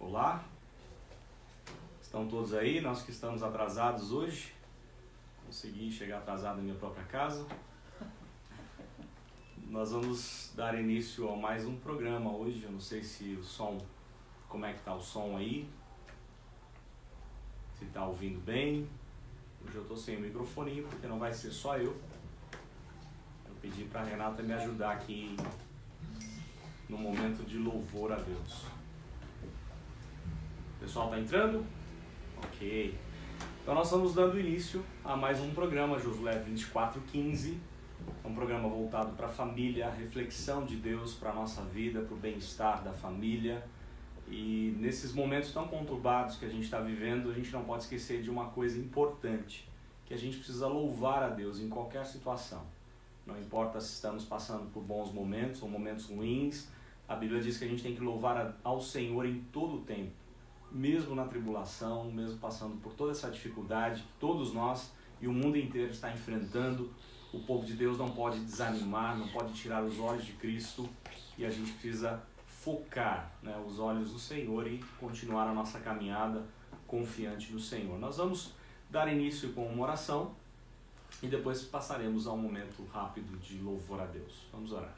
Olá, estão todos aí? Nós que estamos atrasados hoje, consegui chegar atrasado na minha própria casa. Nós vamos dar início a mais um programa hoje. Eu não sei se o som, como é que está o som aí, se está ouvindo bem. Hoje eu estou sem o microfoninho porque não vai ser só eu. Eu pedi para a Renata me ajudar aqui no momento de louvor a Deus. O pessoal está entrando? Ok. Então nós estamos dando início a mais um programa, Josué 24:15. É um programa voltado para a família, a reflexão de Deus para a nossa vida, para o bem-estar da família. E nesses momentos tão conturbados que a gente está vivendo, a gente não pode esquecer de uma coisa importante, que a gente precisa louvar a Deus em qualquer situação. Não importa se estamos passando por bons momentos ou momentos ruins, a Bíblia diz que a gente tem que louvar ao Senhor em todo o tempo, mesmo na tribulação, mesmo passando por toda essa dificuldade que todos nós e o mundo inteiro está enfrentando. O povo de Deus não pode desanimar, não pode tirar os olhos de Cristo, e a gente precisa focar, os olhos no Senhor e continuar a nossa caminhada confiante no Senhor. Nós vamos dar início com uma oração e depois passaremos a um momento rápido de louvor a Deus. Vamos orar.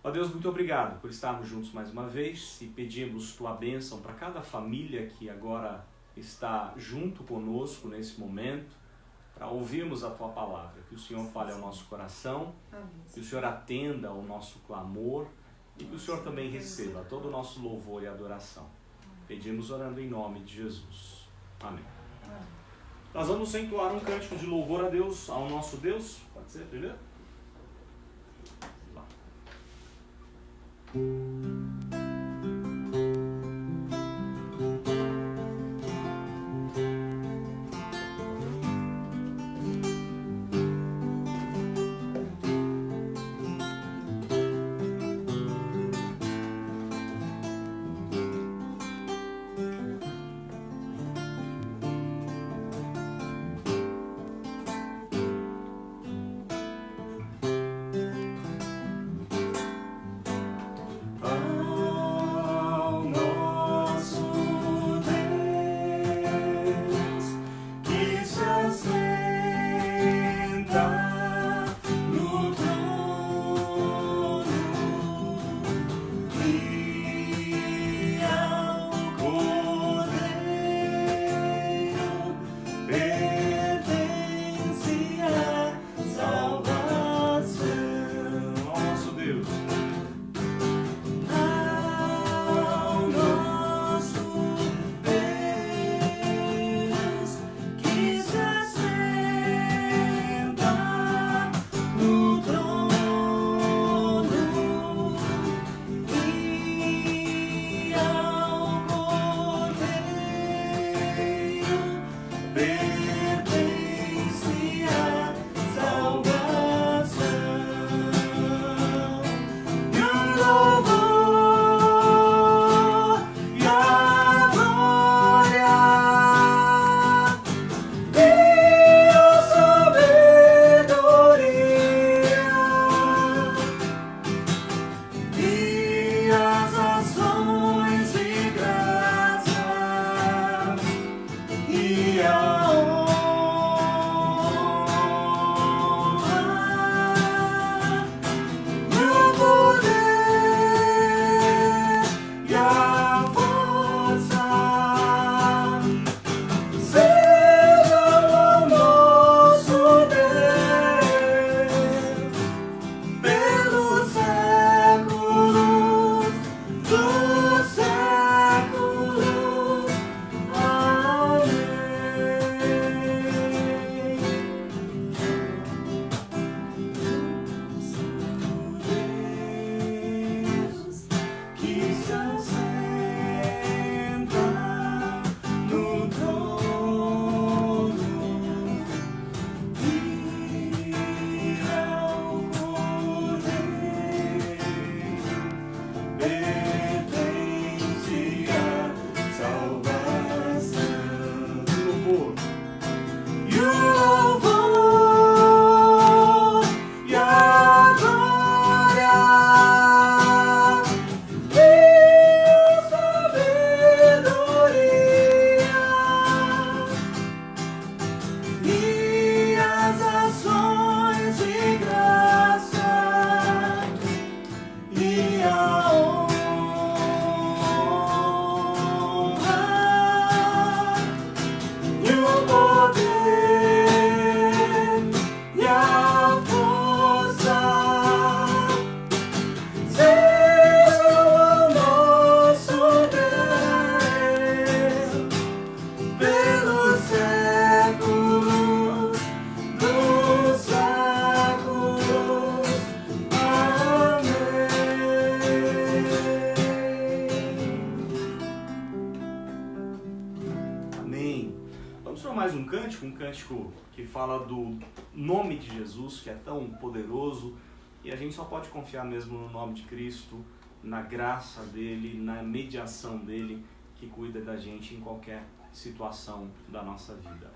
Ó Deus, muito obrigado por estarmos juntos mais uma vez e pedimos Tua bênção para cada família que agora está junto conosco nesse momento, para ouvirmos a Tua palavra. Que o Senhor fale ao nosso coração, que o Senhor atenda ao nosso clamor e que o Senhor também receba todo o nosso louvor e adoração. Pedimos orando em nome de Jesus. Amém. Nós vamos entoar um cântico de louvor a Deus, ao nosso Deus. Pode ser primeiro? Vamos lá. mais um cântico que fala do nome de Jesus, que é tão poderoso, e a gente só pode confiar mesmo no nome de Cristo, na graça dele, na mediação dele, que cuida da gente em qualquer situação da nossa vida.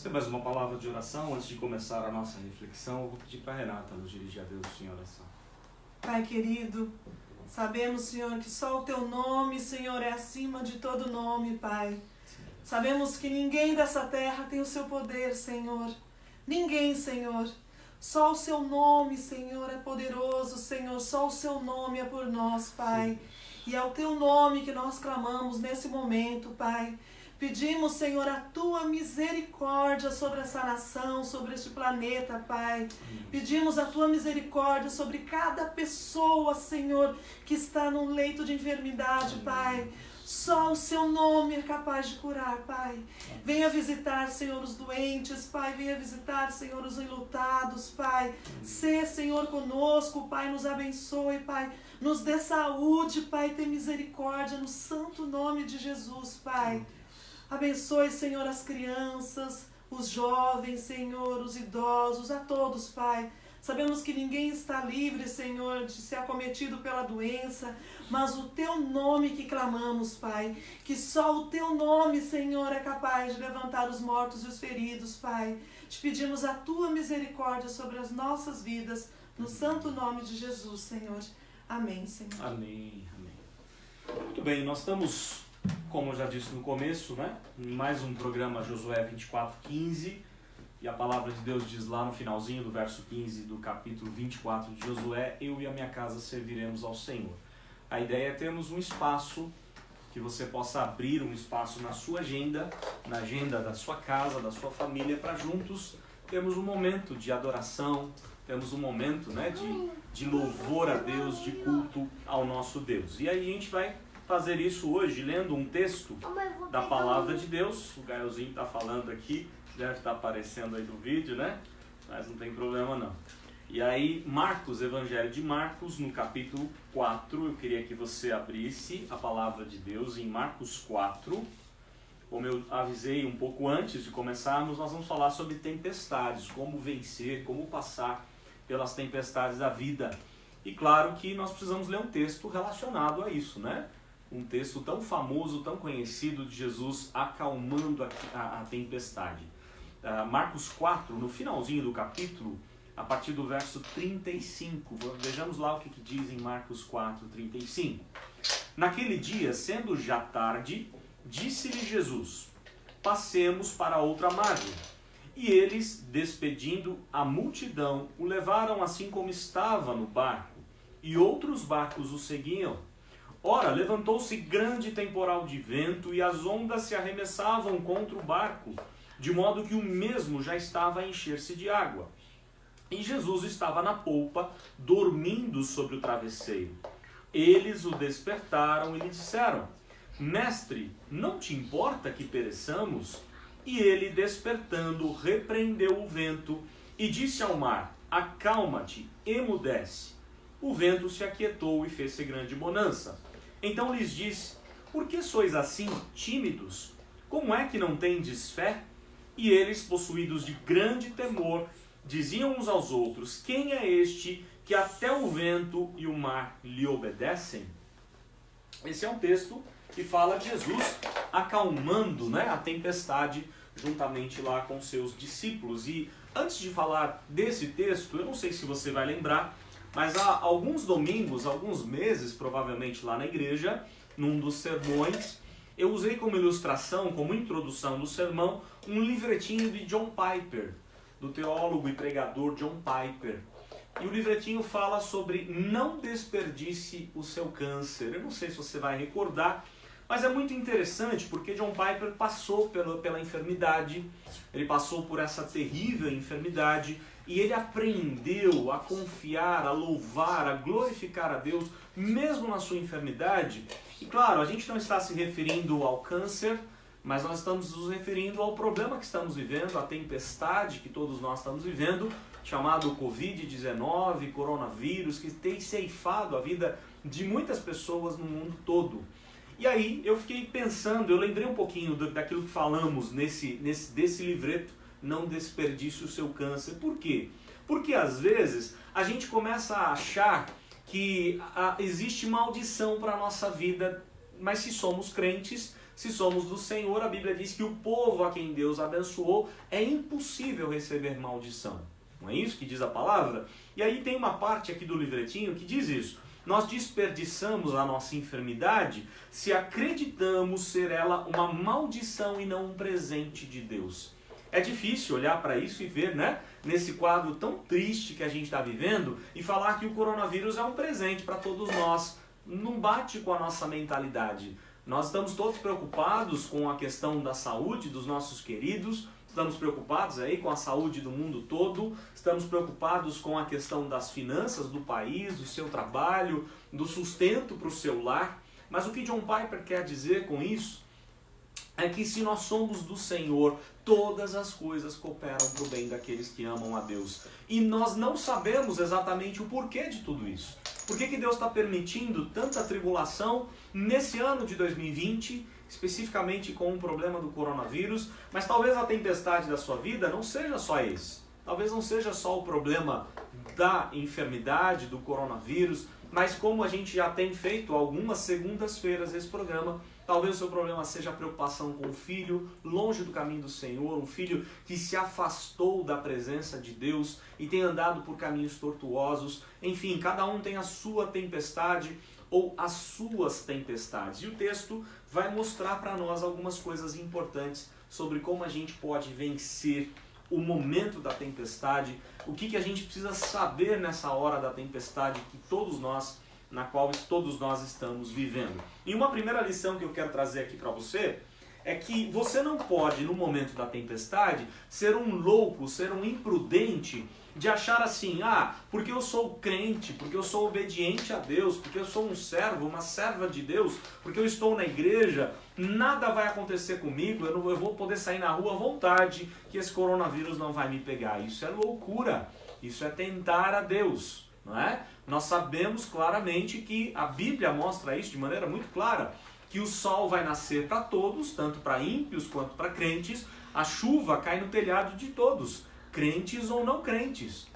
Mais uma palavra de oração antes de começar a nossa reflexão. Eu vou pedir para a Renata nos dirigir a Deus em oração. Pai querido, sabemos, Senhor, que só o Teu nome, Senhor, é acima de todo nome, Pai. Sabemos que ninguém dessa terra tem o Seu poder, Senhor. Ninguém, Senhor. Só o Seu nome, Senhor, é poderoso, Senhor. Só o Seu nome é por nós, Pai. E é o Teu nome que nós clamamos nesse momento, Pai. Pedimos, Senhor, a Tua misericórdia sobre essa nação, sobre este planeta, Pai. Pedimos a Tua misericórdia sobre cada pessoa, Senhor, que está num leito de enfermidade, Pai. Só o Seu nome é capaz de curar, Pai. Venha visitar, Senhor, os doentes, Pai. Venha visitar, Senhor, os enlutados, Pai. Sê, Senhor, conosco, Pai. Nos abençoe, Pai. Nos dê saúde, Pai. Tenha misericórdia no santo nome de Jesus, Pai. Abençoe, Senhor, as crianças, os jovens, Senhor, os idosos, a todos, Pai. Sabemos que ninguém está livre, Senhor, de ser acometido pela doença, mas o Teu nome que clamamos, Pai, que só o Teu nome, Senhor, é capaz de levantar os mortos e os feridos, Pai. Te pedimos a Tua misericórdia sobre as nossas vidas, no santo nome de Jesus, Senhor. Amém, Senhor. Amém, amém. Muito bem, nós estamos, como eu já disse no começo, né, em mais um programa Josué 24:15, e a palavra de Deus diz lá no finalzinho do verso 15 do capítulo 24 de Josué: eu e a minha casa serviremos ao Senhor. A ideia é termos um espaço que você possa abrir, um espaço na sua agenda, na agenda da sua casa, da sua família, para juntos termos um momento de adoração, temos um momento, né, de louvor a Deus, de culto ao nosso Deus. E aí a gente vai fazer isso hoje lendo um texto da palavra de Deus. O Gaelzinho está falando aqui, deve estar aparecendo aí no vídeo, né? Mas não tem problema não. E aí, Marcos, Evangelho de Marcos, no capítulo 4, eu queria que você abrisse a palavra de Deus em Marcos 4. Como eu avisei um pouco antes de começarmos, nós vamos falar sobre tempestades, como vencer, como passar pelas tempestades da vida. E claro que nós precisamos ler um texto relacionado a isso, né? Um texto tão famoso, tão conhecido de Jesus acalmando a tempestade. Marcos 4, no finalzinho do capítulo, a partir do verso 35. Vejamos lá o que diz em Marcos 4, 35. Naquele dia, sendo já tarde, disse-lhe Jesus: passemos para outra margem. E eles, despedindo a multidão, o levaram assim como estava no barco, e outros barcos o seguiam. Ora, levantou-se grande temporal de vento, e as ondas se arremessavam contra o barco, de modo que o mesmo já estava a encher-se de água. E Jesus estava na polpa, dormindo sobre o travesseiro. Eles o despertaram e lhe disseram: Mestre, não te importa que pereçamos? E ele, despertando, repreendeu o vento e disse ao mar: Acalma-te, emudece. O vento se aquietou e fez-se grande bonança. Então lhes disse: Por que sois assim tímidos? Como é que não tendes fé? E eles, possuídos de grande temor, diziam uns aos outros: Quem é este que até o vento e o mar lhe obedecem? Esse é um texto que fala de Jesus acalmando, né, a tempestade juntamente lá com seus discípulos. E antes de falar desse texto, eu não sei se você vai lembrar, mas há alguns domingos, alguns meses provavelmente lá na igreja, num dos sermões, eu usei como ilustração, como introdução do sermão, um livretinho de John Piper, do teólogo e pregador John Piper. E o livretinho fala sobre não desperdice o seu câncer. Eu não sei se você vai recordar, mas é muito interessante porque John Piper passou pela enfermidade, ele passou por essa terrível enfermidade e ele aprendeu a confiar, a louvar, a glorificar a Deus, mesmo na sua enfermidade. E claro, a gente não está se referindo ao câncer, mas nós estamos nos referindo ao problema que estamos vivendo, à tempestade que todos nós estamos vivendo, chamado Covid-19, coronavírus, que tem ceifado a vida de muitas pessoas no mundo todo. E aí eu fiquei pensando, eu lembrei um pouquinho daquilo que falamos desse livreto, Não Desperdice o Seu Câncer. Por quê? Porque às vezes a gente começa a achar que existe maldição para a nossa vida, mas se somos crentes, se somos do Senhor, a Bíblia diz que o povo a quem Deus abençoou é impossível receber maldição. Não é isso que diz a palavra? E aí tem uma parte aqui do livretinho que diz isso. Nós desperdiçamos a nossa enfermidade se acreditamos ser ela uma maldição e não um presente de Deus. É difícil olhar para isso e ver, né, nesse quadro tão triste que a gente está vivendo e falar que o coronavírus é um presente para todos nós. Não bate com a nossa mentalidade. Nós estamos todos preocupados com a questão da saúde dos nossos queridos, estamos preocupados aí com a saúde do mundo todo, estamos preocupados com a questão das finanças do país, do seu trabalho, do sustento para o seu lar. Mas o que John Piper quer dizer com isso é que se nós somos do Senhor, todas as coisas cooperam para o bem daqueles que amam a Deus. E nós não sabemos exatamente o porquê de tudo isso. Por que Deus está permitindo tanta tribulação nesse ano de 2020, especificamente com o problema do coronavírus? Mas talvez a tempestade da sua vida não seja só esse. Talvez não seja só o problema da enfermidade, do coronavírus, mas como a gente já tem feito algumas segundas-feiras esse programa, talvez o seu problema seja a preocupação com o filho longe do caminho do Senhor, um filho que se afastou da presença de Deus e tem andado por caminhos tortuosos. Enfim, cada um tem a sua tempestade ou as suas tempestades. E o texto vai mostrar para nós algumas coisas importantes sobre como a gente pode vencer o momento da tempestade, o que a gente precisa saber nessa hora da tempestade na qual todos nós estamos vivendo. E uma primeira lição que eu quero trazer aqui para você é que você não pode, no momento da tempestade, ser um louco, ser um imprudente, de achar assim, porque eu sou crente, porque eu sou obediente a Deus, porque eu sou um servo, uma serva de Deus, porque eu estou na igreja, nada vai acontecer comigo, eu vou poder sair na rua à vontade, que esse coronavírus não vai me pegar. Isso é loucura, isso é tentar a Deus, não é? Nós sabemos claramente que a Bíblia mostra isso de maneira muito clara, que o sol vai nascer para todos, tanto para ímpios quanto para crentes, a chuva cai no telhado de todos, crentes ou não crentes.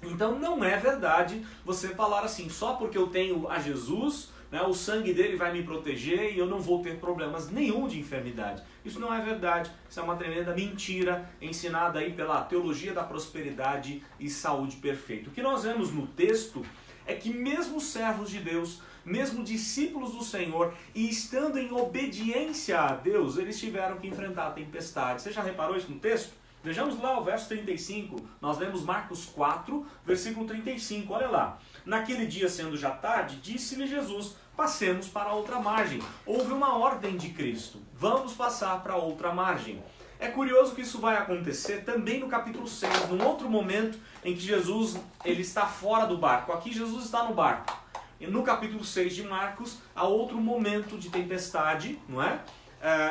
Então não é verdade você falar assim, só porque eu tenho a Jesus, né, o sangue dele vai me proteger e eu não vou ter problemas nenhum de enfermidade. Isso não é verdade, isso é uma tremenda mentira ensinada aí pela teologia da prosperidade e saúde perfeita. O que nós vemos no texto é que mesmo servos de Deus, mesmo discípulos do Senhor, e estando em obediência a Deus, eles tiveram que enfrentar a tempestade. Você já reparou isso no texto? Vejamos lá o verso 35, nós lemos Marcos 4, versículo 35, olha lá. Naquele dia, sendo já tarde, disse-lhe Jesus, passemos para a outra margem. Houve uma ordem de Cristo, vamos passar para a outra margem. É curioso que isso vai acontecer também no capítulo 6, num outro momento em que Jesus ele está fora do barco. Aqui Jesus está no barco. E no capítulo 6 de Marcos, há outro momento de tempestade, não é?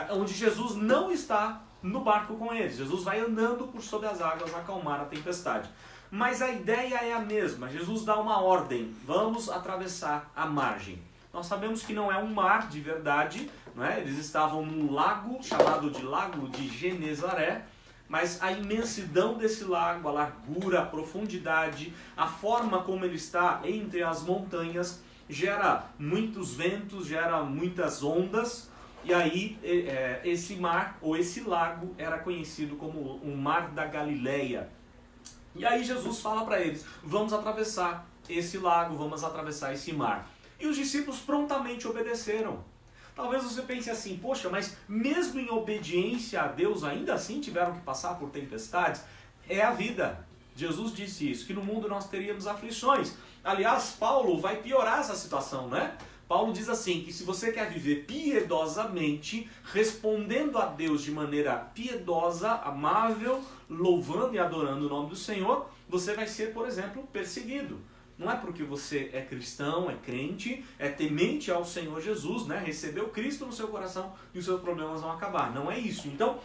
Onde Jesus não está no barco com eles. Jesus vai andando por sobre as águas acalmar a tempestade. Mas a ideia é a mesma. Jesus dá uma ordem. Vamos atravessar a margem. Nós sabemos que não é um mar de verdade, não é? Eles estavam num lago chamado de Lago de Genezaré. Mas a imensidão desse lago, a largura, a profundidade, a forma como ele está entre as montanhas, gera muitos ventos, gera muitas ondas. E aí esse mar, ou esse lago, era conhecido como o Mar da Galileia. E aí Jesus fala para eles, vamos atravessar esse lago, vamos atravessar esse mar. E os discípulos prontamente obedeceram. Talvez você pense assim, poxa, mas mesmo em obediência a Deus, ainda assim tiveram que passar por tempestades? É a vida. Jesus disse isso, que no mundo nós teríamos aflições. Aliás, Paulo vai piorar essa situação, né? Paulo diz assim, que se você quer viver piedosamente, respondendo a Deus de maneira piedosa, amável, louvando e adorando o nome do Senhor, você vai ser, por exemplo, perseguido. Não é porque você é cristão, é crente, é temente ao Senhor Jesus, né? Recebeu Cristo no seu coração e os seus problemas vão acabar. Não é isso. Então,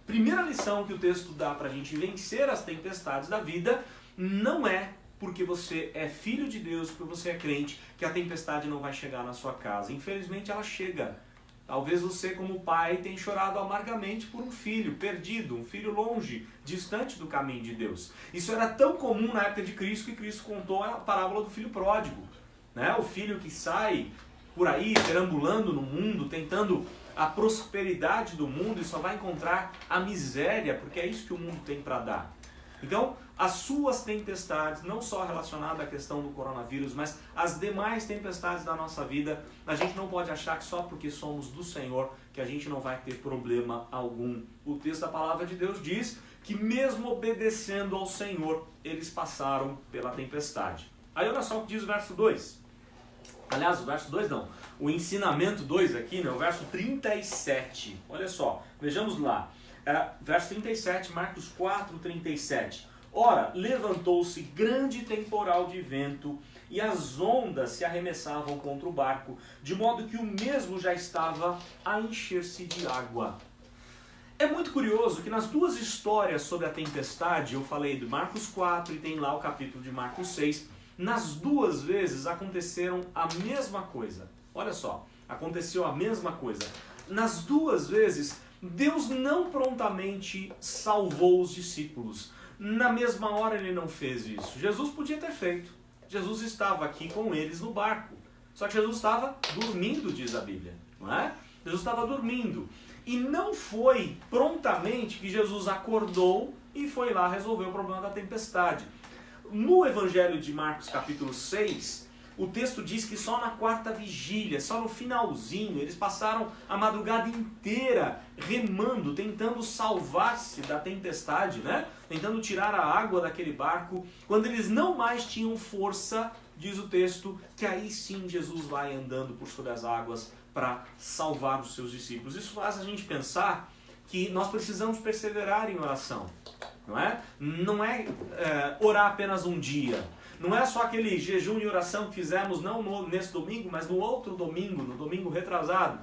primeira lição que o texto dá para a gente vencer as tempestades da vida não é porque você é filho de Deus, porque você é crente, que a tempestade não vai chegar na sua casa. Infelizmente ela chega. Talvez você, como pai, tenha chorado amargamente por um filho perdido, um filho longe, distante do caminho de Deus. Isso era tão comum na época de Cristo que Cristo contou a parábola do filho pródigo, né? O filho que sai por aí, perambulando no mundo, tentando a prosperidade do mundo e só vai encontrar a miséria, porque é isso que o mundo tem para dar. Então, as suas tempestades, não só relacionadas à questão do coronavírus, mas as demais tempestades da nossa vida, a gente não pode achar que só porque somos do Senhor que a gente não vai ter problema algum. O texto da palavra de Deus diz que mesmo obedecendo ao Senhor, eles passaram pela tempestade. Aí olha só o que diz o verso 2. Aliás, o verso 2 não. O ensinamento 2 aqui, né? O verso 37. Olha só, vejamos lá. Verso 37, Marcos 4, 37. Ora, levantou-se grande temporal de vento e as ondas se arremessavam contra o barco, de modo que o mesmo já estava a encher-se de água. É muito curioso que nas duas histórias sobre a tempestade, eu falei de Marcos 4 e tem lá o capítulo de Marcos 6, nas duas vezes aconteceram a mesma coisa. Olha só, aconteceu a mesma coisa. Nas duas vezes, Deus não prontamente salvou os discípulos. Na mesma hora ele não fez isso. Jesus podia ter feito. Jesus estava aqui com eles no barco. Só que Jesus estava dormindo, diz a Bíblia. Não é? Jesus estava dormindo. E não foi prontamente que Jesus acordou e foi lá resolver o problema da tempestade. No Evangelho de Marcos, capítulo 6, o texto diz que só na quarta vigília, só no finalzinho, eles passaram a madrugada inteira remando, tentando salvar-se da tempestade, né? Tentando tirar a água daquele barco. Quando eles não mais tinham força, diz o texto, que aí sim Jesus vai andando por sobre as águas para salvar os seus discípulos. Isso faz a gente pensar que nós precisamos perseverar em oração, não é? Não é orar apenas um dia. Não é só aquele jejum e oração que fizemos não nesse domingo, mas no outro domingo, no domingo retrasado,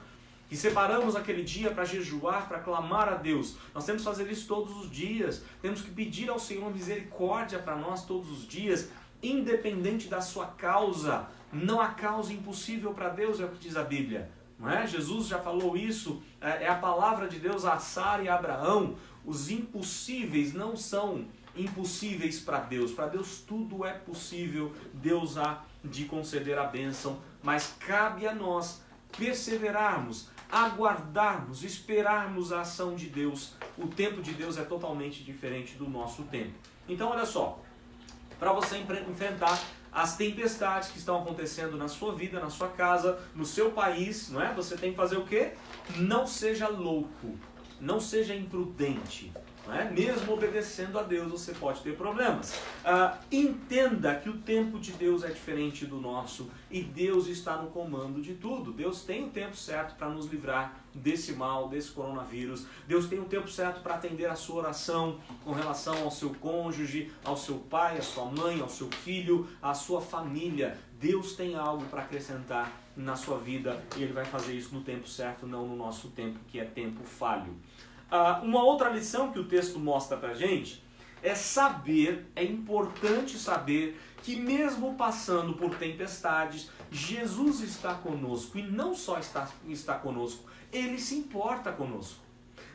que separamos aquele dia para jejuar, para clamar a Deus. Nós temos que fazer isso todos os dias. Temos que pedir ao Senhor misericórdia para nós todos os dias, independente da sua causa. Não há causa impossível para Deus, é o que diz a Bíblia. Não é? Jesus já falou isso, é a palavra de Deus a Sara e a Abraão. Os impossíveis não são impossíveis para Deus. Para Deus tudo é possível. Deus há de conceder a bênção, mas cabe a nós perseverarmos, aguardarmos, esperarmos a ação de Deus. O tempo de Deus é totalmente diferente do nosso tempo. Então olha só, para você enfrentar as tempestades que estão acontecendo na sua vida, na sua casa, no seu país, não é? Você tem que fazer o quê? Não seja louco, não seja imprudente. Não é? Mesmo obedecendo a Deus, você pode ter problemas. Entenda que o tempo de Deus é diferente do nosso e Deus está no comando de tudo. Deus tem o tempo certo para nos livrar desse mal, desse coronavírus. Deus tem o tempo certo para atender a sua oração com relação ao seu cônjuge, ao seu pai, à sua mãe, ao seu filho, à sua família. Deus tem algo para acrescentar na sua vida e Ele vai fazer isso no tempo certo, não no nosso tempo, que é tempo falho. Uma outra lição que o texto mostra para a gente é importante saber que mesmo passando por tempestades, Jesus está conosco e não só está conosco, Ele se importa conosco.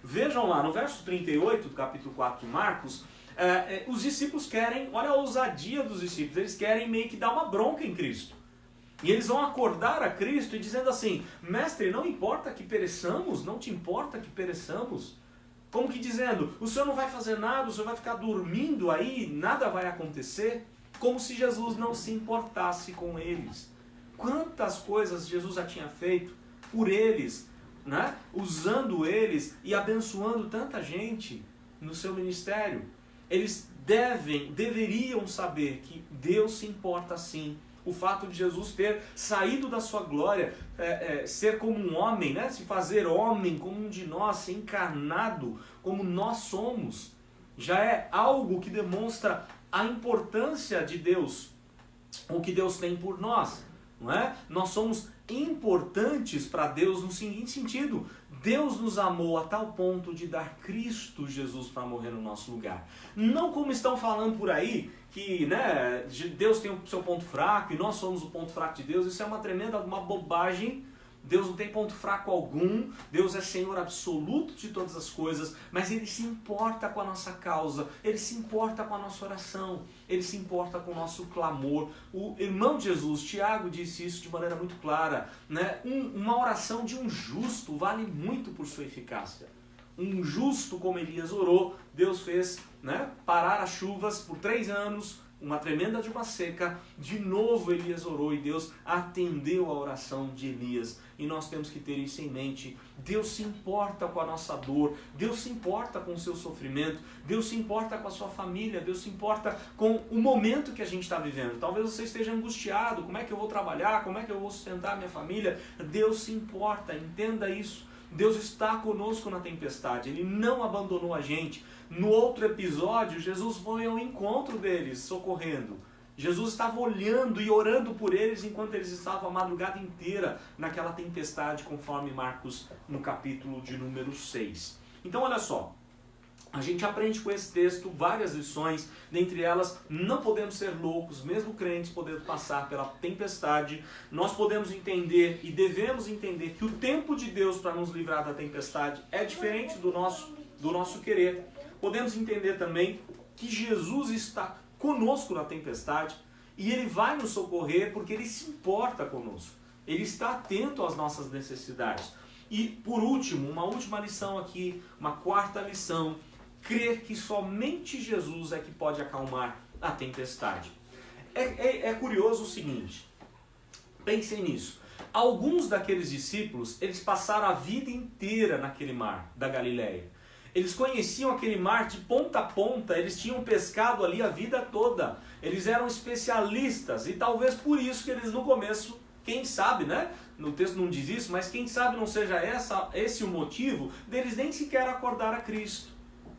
Vejam lá, no verso 38 do capítulo 4 de Marcos, os discípulos querem, olha a ousadia dos discípulos, eles querem meio que dar uma bronca em Cristo. E eles vão acordar a Cristo e dizendo assim, mestre, não importa que pereçamos, não te importa que pereçamos? Como que dizendo, o Senhor não vai fazer nada, o Senhor vai ficar dormindo aí, nada vai acontecer? Como se Jesus não se importasse com eles. Quantas coisas Jesus já tinha feito por eles, né? Usando eles e abençoando tanta gente no seu ministério. Eles deveriam saber que Deus se importa sim. O fato de Jesus ter saído da sua glória, ser como um homem, né? Se fazer homem como um de nós, ser encarnado como nós somos, já é algo que demonstra a importância de Deus, o que Deus tem por nós, não é? Nós somos importantes para Deus no seguinte sentido: Deus nos amou a tal ponto de dar Cristo Jesus para morrer no nosso lugar. Não como estão falando por aí, que né, Deus tem o seu ponto fraco e nós somos o ponto fraco de Deus. Isso é uma tremenda bobagem. Deus não tem ponto fraco algum, Deus é Senhor absoluto de todas as coisas, mas Ele se importa com a nossa causa, Ele se importa com a nossa oração, Ele se importa com o nosso clamor. O irmão de Jesus, Tiago, disse isso de maneira muito clara, né? Uma oração de um justo vale muito por sua eficácia. Um justo, como Elias orou, Deus fez, né, parar as chuvas por 3 anos, uma tremenda de uma seca. De novo Elias orou e Deus atendeu a oração de Elias. E nós temos que ter isso em mente. Deus se importa com a nossa dor, Deus se importa com o seu sofrimento, Deus se importa com a sua família, Deus se importa com o momento que a gente está vivendo. Talvez você esteja angustiado, como é que eu vou trabalhar, como é que eu vou sustentar a minha família? Deus se importa, entenda isso. Deus está conosco na tempestade, Ele não abandonou a gente. No outro episódio, Jesus foi ao encontro deles, socorrendo. Jesus estava olhando e orando por eles enquanto eles estavam a madrugada inteira naquela tempestade, conforme Marcos no capítulo de número 6. Então olha só, a gente aprende com esse texto várias lições, dentre elas, não podemos ser loucos, mesmo crentes podendo passar pela tempestade. Nós podemos entender e devemos entender que o tempo de Deus para nos livrar da tempestade é diferente do nosso querer. Podemos entender também que Jesus está conosco na tempestade e Ele vai nos socorrer porque Ele se importa conosco. Ele está atento às nossas necessidades. E por último, uma última lição aqui, uma quarta lição: crer que somente Jesus é que pode acalmar a tempestade. É curioso o seguinte, pensem nisso. Alguns daqueles discípulos, eles passaram a vida inteira naquele mar da Galileia. Eles conheciam aquele mar de ponta a ponta, eles tinham pescado ali a vida toda. Eles eram especialistas e talvez por isso que eles no começo, quem sabe, né? No texto não diz isso, mas quem sabe não seja esse o motivo deles nem sequer acordar a Cristo.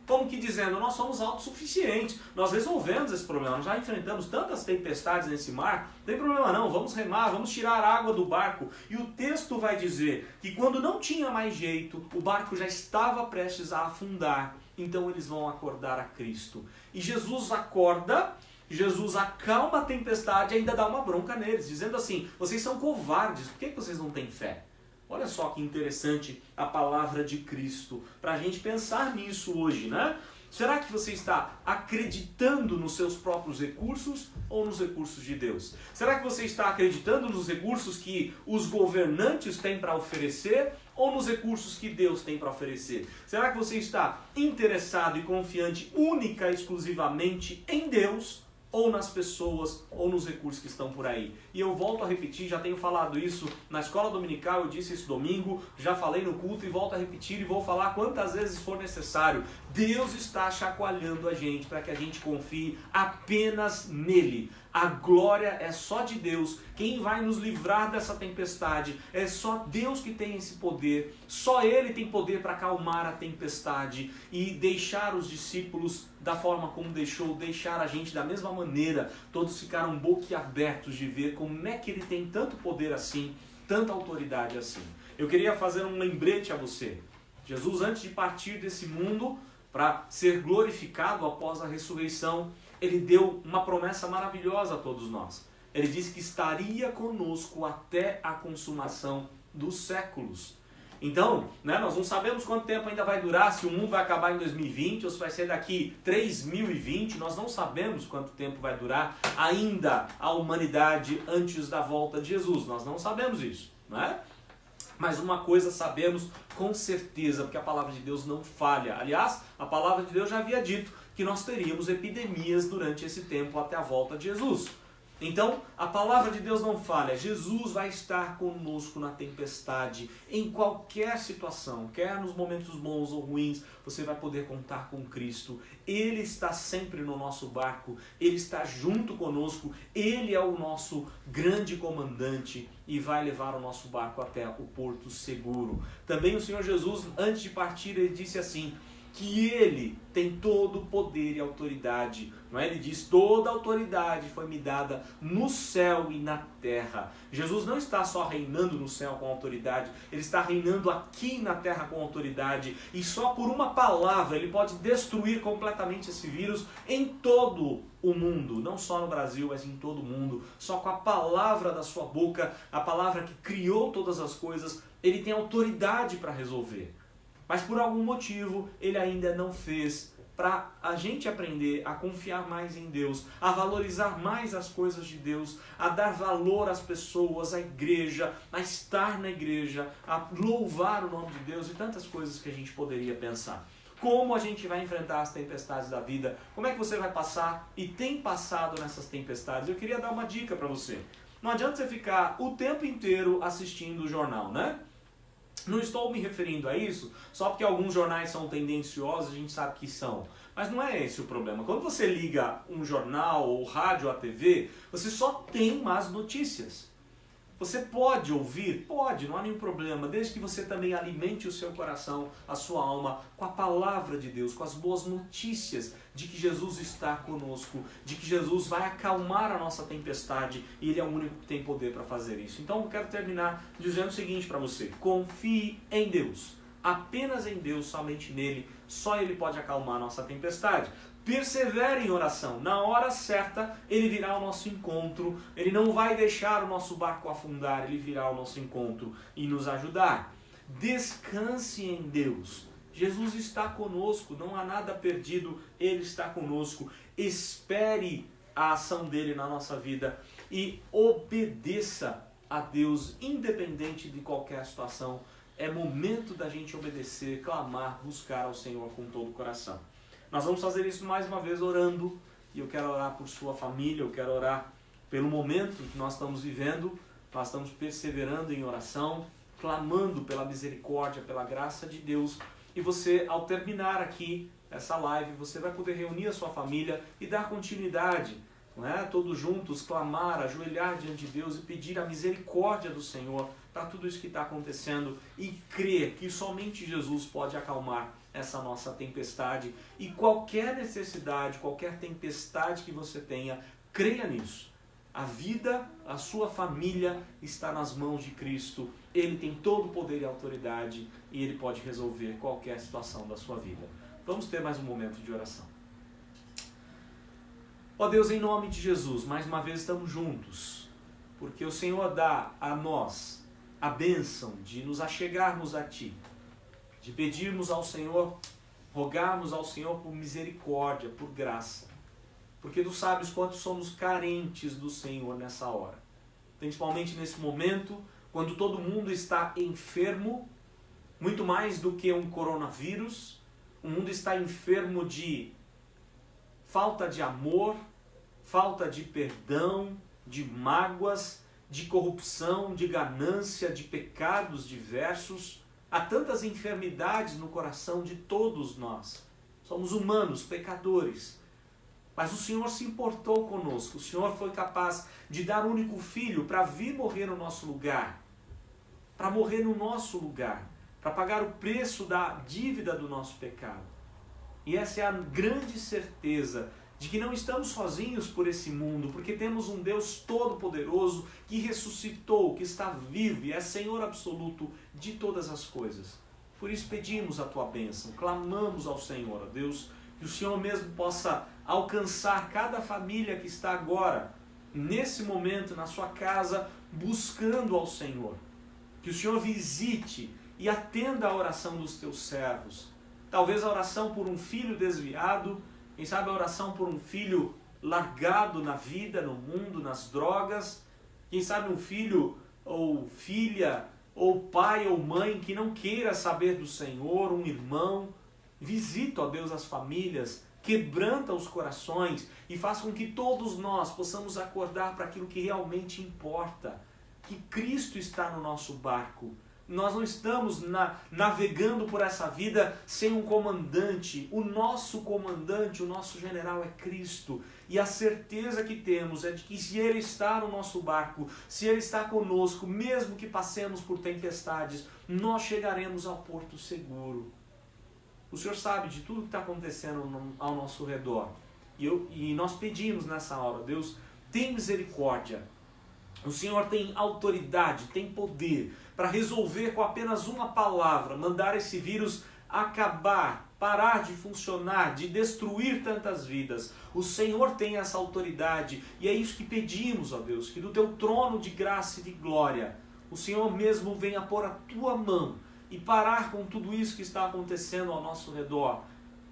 Como que dizendo, nós somos autossuficientes, nós resolvemos esse problema, nós já enfrentamos tantas tempestades nesse mar, não tem problema não, vamos remar, vamos tirar a água do barco. E o texto vai dizer que quando não tinha mais jeito, o barco já estava prestes a afundar, então eles vão acordar a Cristo. E Jesus acorda, Jesus acalma a tempestade e ainda dá uma bronca neles, dizendo assim, vocês são covardes, por que vocês não têm fé? Olha só que interessante a palavra de Cristo, para a gente pensar nisso hoje, né? Será que você está acreditando nos seus próprios recursos ou nos recursos de Deus? Será que você está acreditando nos recursos que os governantes têm para oferecer ou nos recursos que Deus tem para oferecer? Será que você está interessado e confiante única e exclusivamente em Deus ou nas pessoas, ou nos recursos que estão por aí. E eu volto a repetir, já tenho falado isso na escola dominical, eu disse isso domingo, já falei no culto e volto a repetir e vou falar quantas vezes for necessário. Deus está chacoalhando a gente para que a gente confie apenas nele. A glória é só de Deus. Quem vai nos livrar dessa tempestade é só Deus que tem esse poder. Só Ele tem poder para acalmar a tempestade e deixar os discípulos da forma como deixar a gente da mesma maneira. Todos ficaram boquiabertos de ver como é que Ele tem tanto poder assim, tanta autoridade assim. Eu queria fazer um lembrete a você. Jesus, antes de partir desse mundo para ser glorificado após a ressurreição, Ele deu uma promessa maravilhosa a todos nós. Ele disse que estaria conosco até a consumação dos séculos. Então, nós não sabemos quanto tempo ainda vai durar, se o mundo vai acabar em 2020 ou se vai ser daqui 3020, nós não sabemos quanto tempo vai durar ainda a humanidade antes da volta de Jesus. Nós não sabemos isso, não é? Mas uma coisa sabemos com certeza, porque a palavra de Deus não falha. Aliás, a palavra de Deus já havia dito que nós teríamos epidemias durante esse tempo até a volta de Jesus. Então, a palavra de Deus não falha. Jesus vai estar conosco na tempestade, em qualquer situação, quer nos momentos bons ou ruins, você vai poder contar com Cristo. Ele está sempre no nosso barco, Ele está junto conosco, Ele é o nosso grande comandante e vai levar o nosso barco até o porto seguro. Também o Senhor Jesus, antes de partir, Ele disse assim, que Ele tem todo o poder e autoridade. Não é? Ele diz, toda a autoridade foi me dada no céu e na terra. Jesus não está só reinando no céu com autoridade, Ele está reinando aqui na terra com autoridade. E só por uma palavra Ele pode destruir completamente esse vírus em todo o mundo. Não só no Brasil, mas em todo o mundo. Só com a palavra da sua boca, a palavra que criou todas as coisas, Ele tem autoridade para resolver. Mas por algum motivo Ele ainda não fez, para a gente aprender a confiar mais em Deus, a valorizar mais as coisas de Deus, a dar valor às pessoas, à igreja, a estar na igreja, a louvar o nome de Deus e tantas coisas que a gente poderia pensar. Como a gente vai enfrentar as tempestades da vida? Como é que você vai passar e tem passado nessas tempestades? Eu queria dar uma dica para você. Não adianta você ficar o tempo inteiro assistindo o jornal, né? Não estou me referindo a isso só porque alguns jornais são tendenciosos, a gente sabe que são. Mas não é esse o problema. Quando você liga um jornal, ou rádio, ou a TV, você só tem más notícias. Você pode ouvir? Pode, não há nenhum problema, desde que você também alimente o seu coração, a sua alma, com a palavra de Deus, com as boas notícias de que Jesus está conosco, de que Jesus vai acalmar a nossa tempestade e Ele é o único que tem poder para fazer isso. Então eu quero terminar dizendo o seguinte para você, confie em Deus, apenas em Deus, somente nele, só Ele pode acalmar a nossa tempestade. Persevere em oração, na hora certa Ele virá ao nosso encontro, Ele não vai deixar o nosso barco afundar, Ele virá ao nosso encontro e nos ajudar. Descanse em Deus, Jesus está conosco, não há nada perdido, Ele está conosco. Espere a ação dEle na nossa vida e obedeça a Deus, independente de qualquer situação. É momento da gente obedecer, clamar, buscar ao Senhor com todo o coração. Nós vamos fazer isso mais uma vez orando, e eu quero orar por sua família, eu quero orar pelo momento que nós estamos vivendo, nós estamos perseverando em oração, clamando pela misericórdia, pela graça de Deus, e você, ao terminar aqui essa live, você vai poder reunir a sua família e dar continuidade, não é? Todos juntos, clamar, ajoelhar diante de Deus e pedir a misericórdia do Senhor para tudo isso que está acontecendo e crer que somente Jesus pode acalmar essa nossa tempestade e qualquer necessidade, qualquer tempestade que você tenha, creia nisso. A vida, a sua família está nas mãos de Cristo. Ele tem todo o poder e autoridade e Ele pode resolver qualquer situação da sua vida. Vamos ter mais um momento de oração. Ó Deus, em nome de Jesus, mais uma vez estamos juntos, porque o Senhor dá a nós a bênção de nos achegarmos a Ti, de pedirmos ao Senhor, rogarmos ao Senhor por misericórdia, por graça. Porque Tu sabes quanto somos carentes do Senhor nessa hora. Principalmente nesse momento, quando todo mundo está enfermo, muito mais do que um coronavírus, o mundo está enfermo de falta de amor, falta de perdão, de mágoas, de corrupção, de ganância, de pecados diversos. Há tantas enfermidades no coração de todos nós. Somos humanos, pecadores. Mas o Senhor se importou conosco. O Senhor foi capaz de dar um único filho para vir morrer no nosso lugar. Para morrer no nosso lugar. Para pagar o preço da dívida do nosso pecado. E essa é a grande certeza de que não estamos sozinhos por esse mundo, porque temos um Deus todo-poderoso que ressuscitou, que está vivo e é Senhor absoluto de todas as coisas. Por isso pedimos a tua bênção, clamamos ao Senhor, ó Deus, que o Senhor mesmo possa alcançar cada família que está agora, nesse momento, na sua casa, buscando ao Senhor. Que o Senhor visite e atenda a oração dos teus servos. Talvez a oração por um filho desviado, quem sabe a oração por um filho largado na vida, no mundo, nas drogas. Quem sabe um filho ou filha, ou pai ou mãe que não queira saber do Senhor, um irmão. Visita, ó Deus, as famílias, quebranta os corações e faz com que todos nós possamos acordar para aquilo que realmente importa. Que Cristo está no nosso barco. Nós não estamos navegando por essa vida sem um comandante. O nosso comandante, o nosso general é Cristo. E a certeza que temos é de que se Ele está no nosso barco, se Ele está conosco, mesmo que passemos por tempestades, nós chegaremos ao porto seguro. O Senhor sabe de tudo que está acontecendo ao nosso redor. E nós pedimos nessa hora, Deus, tem misericórdia. O Senhor tem autoridade, tem poder para resolver com apenas uma palavra, mandar esse vírus acabar, parar de funcionar, de destruir tantas vidas. O Senhor tem essa autoridade e é isso que pedimos, ó Deus, que do teu trono de graça e de glória, o Senhor mesmo venha pôr a tua mão e parar com tudo isso que está acontecendo ao nosso redor.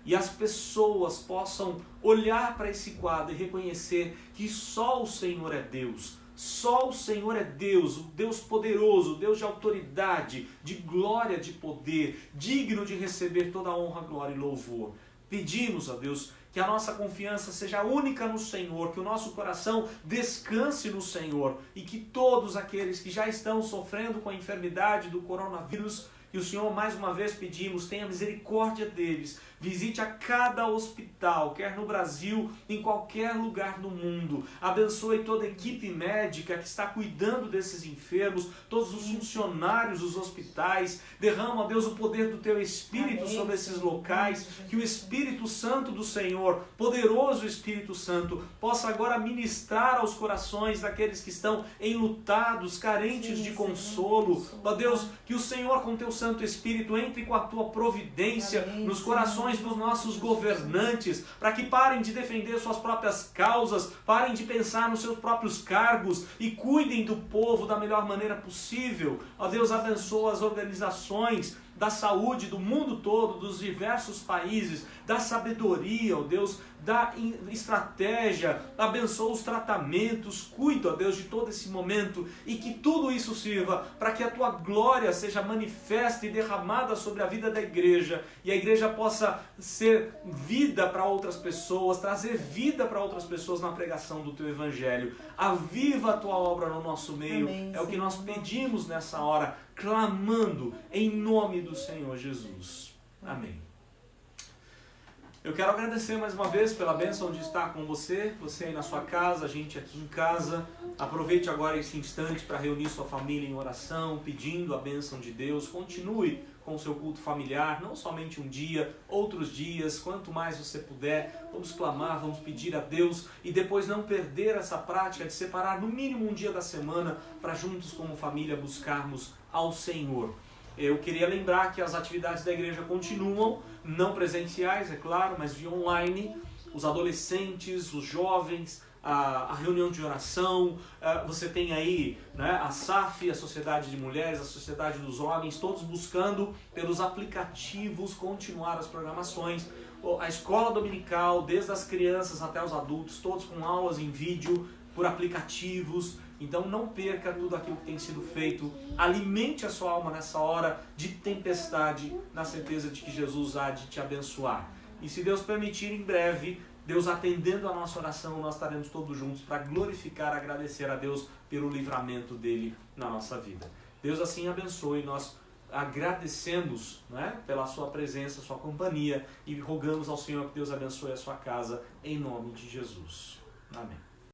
E as pessoas possam olhar para esse quadro e reconhecer que só o Senhor é Deus. Só o Senhor é Deus, o Deus poderoso, o Deus de autoridade, de glória, de poder, digno de receber toda a honra, glória e louvor. Pedimos, ó Deus, que a nossa confiança seja única no Senhor, que o nosso coração descanse no Senhor e que todos aqueles que já estão sofrendo com a enfermidade do coronavírus, que o Senhor, mais uma vez pedimos, tenha misericórdia deles, visite a cada hospital, quer no Brasil, em qualquer lugar do mundo, abençoe toda a equipe médica que está cuidando desses enfermos, todos os funcionários dos hospitais, derrama, ó Deus, o poder do Teu Espírito sobre esses locais, que o Espírito Santo do Senhor, poderoso Espírito Santo, possa agora ministrar aos corações daqueles que estão enlutados, carentes de consolo, ó Deus, que o Senhor com Teu Santo Espírito entre com a Tua providência nos corações dos nossos governantes, para que parem de defender suas próprias causas, parem de pensar nos seus próprios cargos e cuidem do povo da melhor maneira possível. Ó Deus, abençoa as organizações da saúde do mundo todo, dos diversos países, da sabedoria, ó Deus, da estratégia, abençoa os tratamentos, cuida, ó Deus, de todo esse momento e que tudo isso sirva para que a Tua glória seja manifesta e derramada sobre a vida da igreja e a igreja possa ser vida para outras pessoas, trazer vida para outras pessoas na pregação do Teu Evangelho. Aviva a Tua obra no nosso meio, amém, é o que nós pedimos nessa hora, clamando em nome do Senhor Jesus. Amém. Eu quero agradecer mais uma vez pela bênção de estar com você aí na sua casa, a gente aqui em casa. Aproveite agora esse instante para reunir sua família em oração, pedindo a bênção de Deus. Continue com o seu culto familiar, não somente um dia, outros dias, quanto mais você puder. Vamos clamar, vamos pedir a Deus e depois não perder essa prática de separar no mínimo um dia da semana para juntos como família buscarmos ao Senhor. Eu queria lembrar que as atividades da igreja continuam, não presenciais, é claro, mas via online. Os adolescentes, os jovens, a reunião de oração, você tem aí, né, a SAF, a Sociedade de Mulheres, a Sociedade dos Homens, todos buscando pelos aplicativos continuar as programações. A escola dominical, desde as crianças até os adultos, todos com aulas em vídeo, por aplicativos. Então não perca tudo aquilo que tem sido feito. Alimente a sua alma nessa hora de tempestade, na certeza de que Jesus há de te abençoar. E se Deus permitir, em breve Deus atendendo a nossa oração, nós estaremos todos juntos para glorificar, agradecer a Deus pelo livramento dele na nossa vida. Deus assim abençoe, nós agradecemos, né, pela sua presença, sua companhia e rogamos ao Senhor que Deus abençoe a sua casa em nome de Jesus. Amém.